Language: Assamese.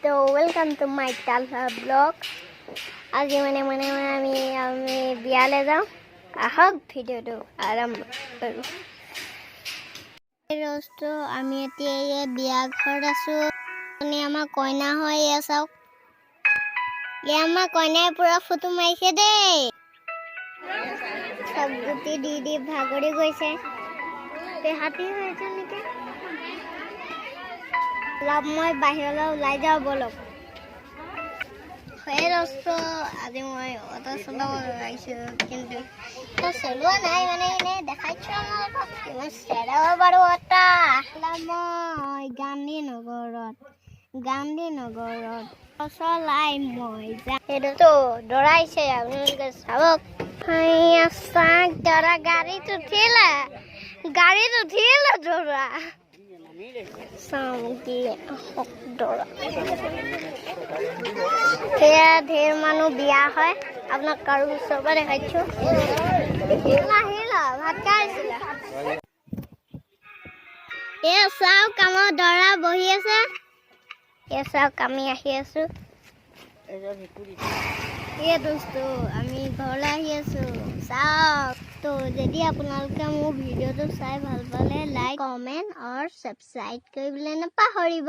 So welcome to my Talha blog. আজি আমি বিয়ালৈ যাওঁ আহক ভিডিঅ'টো আৰম্ভ কৰোঁ ৰস্তো আমি এতিয়া বিয়া ঘৰত আছো আপুনি আমাৰ কইনা হয় এয়া চাওক আমাৰ কইনাই পুৰা ফটো মাৰিছে দেই সব গুটি দি ভাগৰি গৈছে হাতী হৈছে নেকি লাভ মই বাহিৰলৈ ওলাই যাওঁ বলক ৰস্তো আজি মই অটো চলাব আহিছোঁ কিন্তু চলোৱা নাই মানে এনে দেখাইছোঁ কিমান চেৰাব পাৰোঁ অটা মই গান্ধীনগৰত চলাই মই যাম সেইটোতো দৌৰাইছে আপোনালোকে চাওক দৌৰা গাড়ীত উঠিলে দৌৰা ঢেৰ মানুহ বিয়া হয় আপোনাক কাৰো ওচৰৰ পৰা দেখাইছো ভাত খাইছিলে চাওক আমাৰ দৰা বহি আছে চাওক আমি আহি আছো দোস্তো আমি ঘৰলৈ আহি আছো চাওক তো যদি আপোনালোকে মোৰ ভিডিঅ'টো চাই ভাল পালে লাইক কমেণ্ট আৰু ছাবস্ক্ৰাইব কৰিবলৈ নাপাহৰিব।